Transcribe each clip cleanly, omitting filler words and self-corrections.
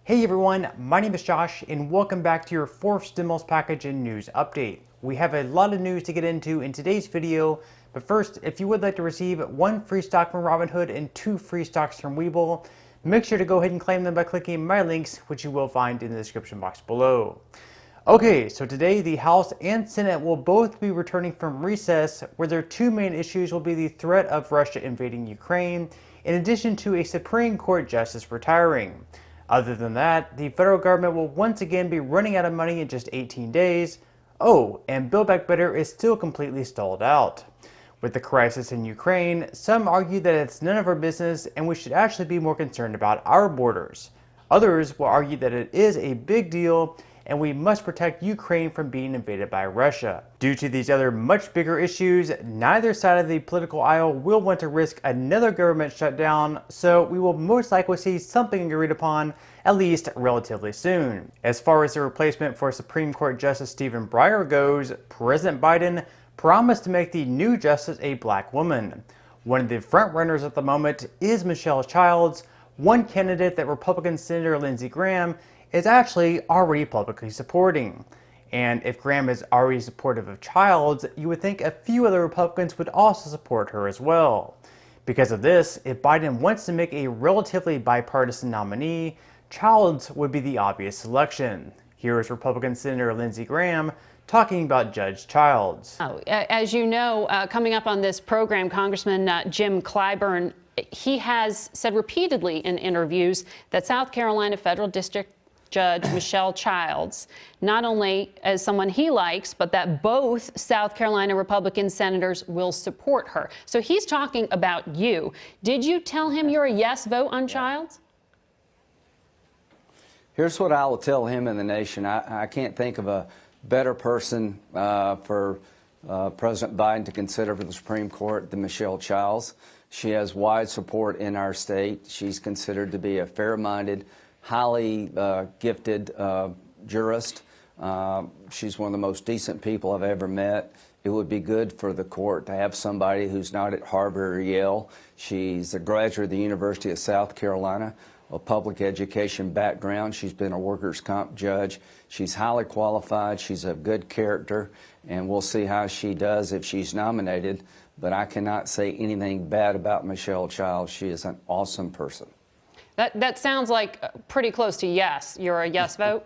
Hey everyone, my name is Josh and welcome back to your fourth stimulus package and news update. We have a lot of news to get into in today's video, but first, if you would like to receive 1 free stock from Robinhood and 2 free stocks from Webull, make sure to go ahead and claim them by clicking my links, which you will find in the description box below. Okay, so today the House and Senate will both be returning from recess, where their two main issues will be the threat of Russia invading Ukraine, in addition to a Supreme Court justice retiring. Other than that, the federal government will once again be running out of money in just 18 days. Oh, and Build Back Better is still completely stalled out. With the crisis in Ukraine, some argue that it's none of our business and we should actually be more concerned about our borders. Others will argue that it is a big deal and we must protect Ukraine from being invaded by Russia. Due to these other much bigger issues, neither side of the political aisle will want to risk another government shutdown, so we will most likely see something agreed upon, at least relatively soon. As far as the replacement for Supreme Court Justice Stephen Breyer goes, President Biden promised to make the new justice a black woman. One of the frontrunners at the moment is Michelle Childs, one candidate that Republican Senator Lindsey Graham is actually already publicly supporting. And if Graham is already supportive of Childs, you would think a few other Republicans would also support her as well. Because of this, if Biden wants to make a relatively bipartisan nominee, Childs would be the obvious selection. Here is Republican Senator Lindsey Graham talking about Judge Childs. As you know, coming up on this program, Congressman Jim Clyburn, he has said repeatedly in interviews that South Carolina Federal District Judge Michelle Childs, not only as someone he likes, but that both South Carolina Republican senators will support her. So he's talking about you. Did you tell him you're a yes vote on Childs? Here's what I will tell him and the nation. I can't think of a better person for President Biden to consider for the Supreme Court than Michelle Childs. She has wide support in our state. She's considered to be a fair-minded, highly gifted jurist. She's one of the most decent people I've ever met. It would be good for the court to have somebody who's not at Harvard or Yale. She's a graduate of the University of South Carolina, a public education background. She's been a workers' comp judge. She's highly qualified. She's of good character, and we'll see how she does if she's nominated. But I cannot say anything bad about Michelle Childs. She is an awesome person. That sounds like pretty close to yes. You're a yes vote?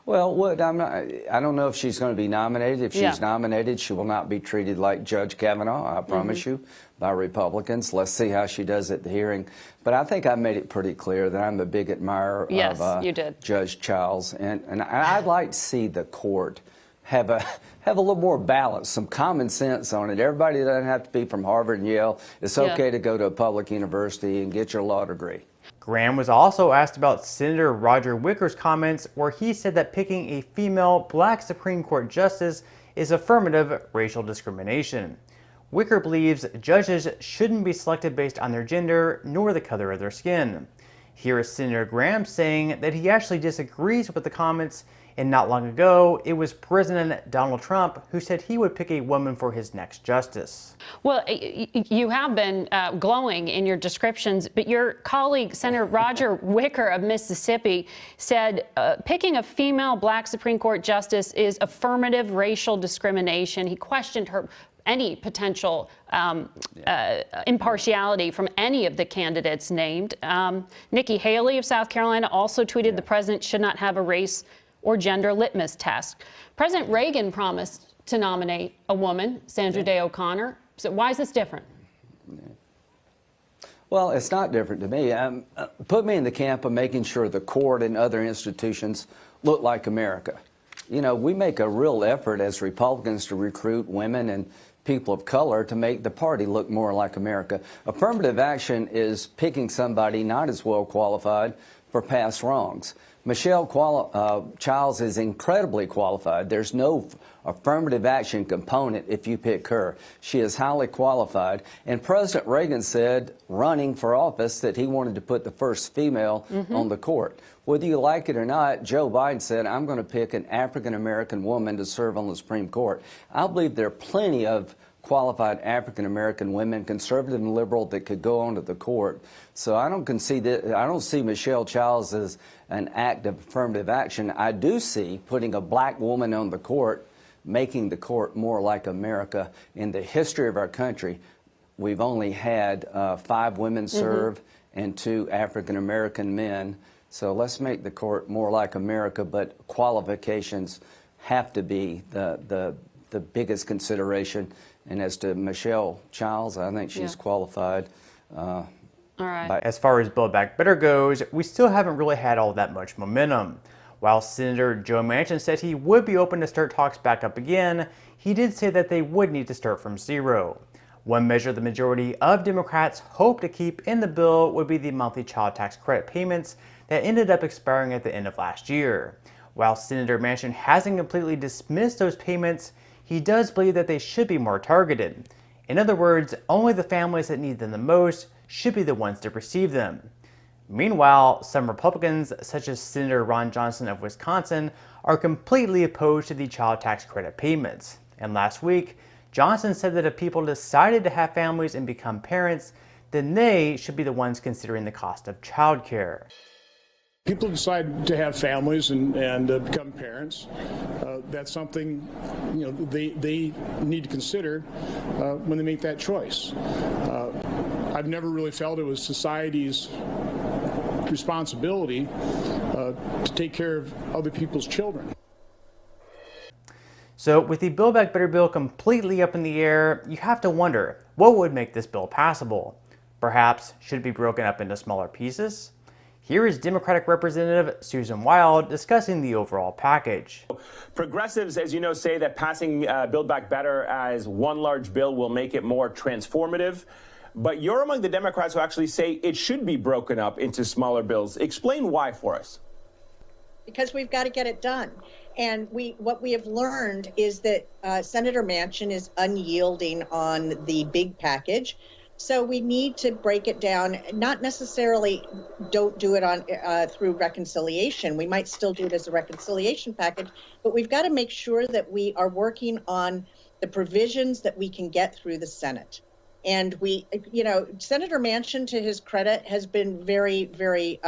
Well, I don't know if she's going to be nominated. If she's nominated, she will not be treated like Judge Kavanaugh, I promise you, by Republicans. Let's see how she does at the hearing. But I think I made it pretty clear that I'm a big admirer of Judge Childs. And I'd like to see the court have a little more balance, some common sense on it. Everybody doesn't have to be from Harvard and Yale. It's okay to go to a public university and get your law degree. Graham was also asked about Senator Roger Wicker's comments, where he said that picking a female black Supreme Court justice is affirmative racial discrimination. Wicker believes judges shouldn't be selected based on their gender nor the color of their skin. Here is Senator Graham saying that he actually disagrees with the comments, and not long ago, it was President Donald Trump who said he would pick a woman for his next justice. Well, you have been glowing in your descriptions, but your colleague, Senator Roger Wicker of Mississippi, said picking a female black Supreme Court justice is affirmative racial discrimination. He questioned any potential impartiality from any of the candidates named. Nikki Haley of South Carolina also tweeted the president should not have a race or gender litmus test. President Reagan promised to nominate a woman, Sandra Day O'Connor. So why is this different? Well, it's not different to me. Put me in the camp of making sure the court and other institutions look like America. You know, we make a real effort as Republicans to recruit women and people of color to make the party look more like America. Affirmative action is picking somebody not as well qualified for past wrongs. Michelle Childs is incredibly qualified. There's no affirmative action component if you pick her. She is highly qualified. And President Reagan said, running for office, that he wanted to put the first female on the court. Whether you like it or not, Joe Biden said, I'm going to pick an African-American woman to serve on the Supreme Court. I believe there are plenty of qualified African-American women, conservative and liberal, that could go onto the court. So I don't see Michelle Childs as an act of affirmative action. I do see putting a black woman on the court, making the court more like America. In the history of our country, we've only had 5 women serve and 2 African-American men. So let's make the court more like America, but qualifications have to be the biggest consideration. And as to Michelle Childs, I think she's qualified. All right. As far as Build Back Better goes, we still haven't really had all that much momentum. While Senator Joe Manchin said he would be open to start talks back up again, he did say that they would need to start from zero. One measure the majority of Democrats hope to keep in the bill would be the monthly child tax credit payments that ended up expiring at the end of last year. While Senator Manchin hasn't completely dismissed those payments, he does believe that they should be more targeted. In other words, only the families that need them the most should be the ones to receive them. Meanwhile, some Republicans, such as Senator Ron Johnson of Wisconsin, are completely opposed to the child tax credit payments. And last week, Johnson said that if people decided to have families and become parents, then they should be the ones considering the cost of childcare. People decide to have families and become parents. That's something they need to consider when they make that choice. I've never really felt it was society's responsibility to take care of other people's children. So with the Build Back Better bill completely up in the air, you have to wonder, what would make this bill passable? Perhaps should it be broken up into smaller pieces? Here is Democratic Representative Susan Wild discussing the overall package. Progressives, as you know, say that passing Build Back Better as one large bill will make it more transformative. But you're among the Democrats who actually say it should be broken up into smaller bills. Explain why for us. Because we've got to get it done. And what we have learned is that Senator Manchin is unyielding on the big package. So we need to break it down, not necessarily don't do it on through reconciliation. We might still do it as a reconciliation package, but we've got to make sure that we are working on the provisions that we can get through the Senate. And Senator Manchin, to his credit, has been very, very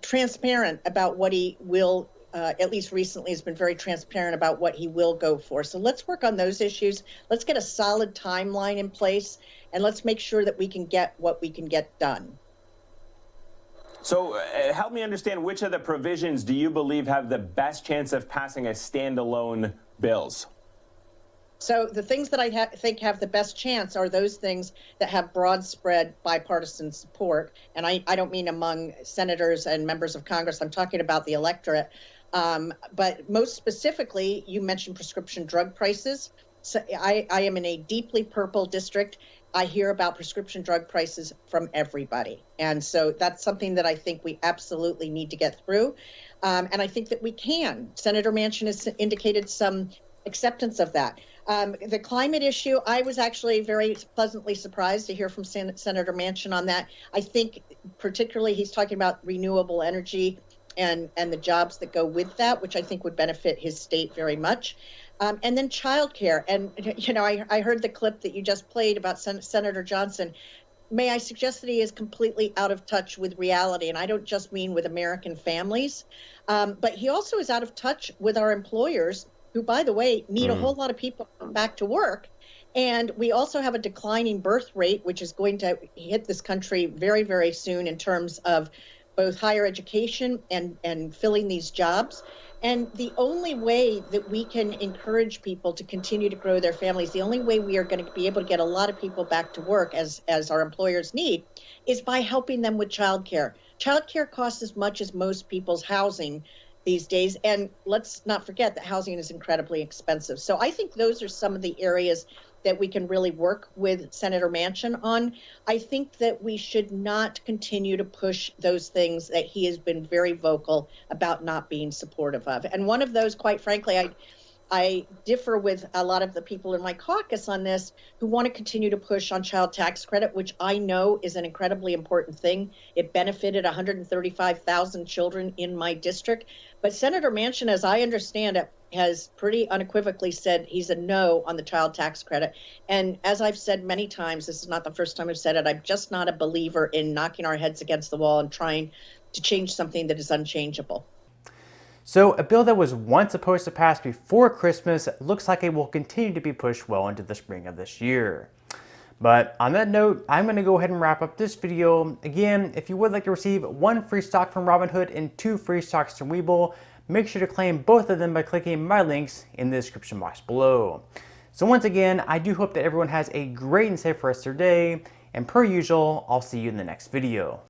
transparent about what he will, at least recently has been very transparent about what he will go for. So let's work on those issues. Let's get a solid timeline in place, and let's make sure that we can get what we can get done. So help me understand, which of the provisions do you believe have the best chance of passing as standalone bills? So the things that I think have the best chance are those things that have broad spread bipartisan support. And I don't mean among senators and members of Congress. I'm talking about the electorate. But most specifically, you mentioned prescription drug prices. So I am in a deeply purple district. I hear about prescription drug prices from everybody. And so that's something that I think we absolutely need to get through. And I think that we can. Senator Manchin has indicated some acceptance of that. The climate issue, I was actually very pleasantly surprised to hear from Senator Manchin on that. I think particularly he's talking about renewable energy and the jobs that go with that, which I think would benefit his state very much. And then childcare. And, I heard the clip that you just played about Senator Johnson. May I suggest that he is completely out of touch with reality? And I don't just mean with American families, but he also is out of touch with our employers, who, by the way, need a whole lot of people to come back to work. And we also have a declining birth rate, which is going to hit this country very, very soon in terms of both higher education and filling these jobs. And the only way that we can encourage people to continue to grow their families, the only way we are going to be able to get a lot of people back to work as our employers need, is by helping them with childcare. Childcare costs as much as most people's housing these days. And let's not forget that housing is incredibly expensive. So I think those are some of the areas that we can really work with Senator Manchin on. I think that we should not continue to push those things that he has been very vocal about not being supportive of. And one of those, quite frankly, I differ with a lot of the people in my caucus on this who want to continue to push on child tax credit, which I know is an incredibly important thing. It benefited 135,000 children in my district. But Senator Manchin, as I understand it, has pretty unequivocally said he's a no on the child tax credit. And as I've said many times, this is not the first time I've said it, I'm just not a believer in knocking our heads against the wall and trying to change something that is unchangeable. So a bill that was once supposed to pass before Christmas looks like it will continue to be pushed well into the spring of this year. But on that note, I'm going to go ahead and wrap up this video. Again, if you would like to receive 1 free stock from Robinhood and 2 free stocks from Webull, make sure to claim both of them by clicking my links in the description box below. So once again, I do hope that everyone has a great and safe rest of their day, and per usual, I'll see you in the next video.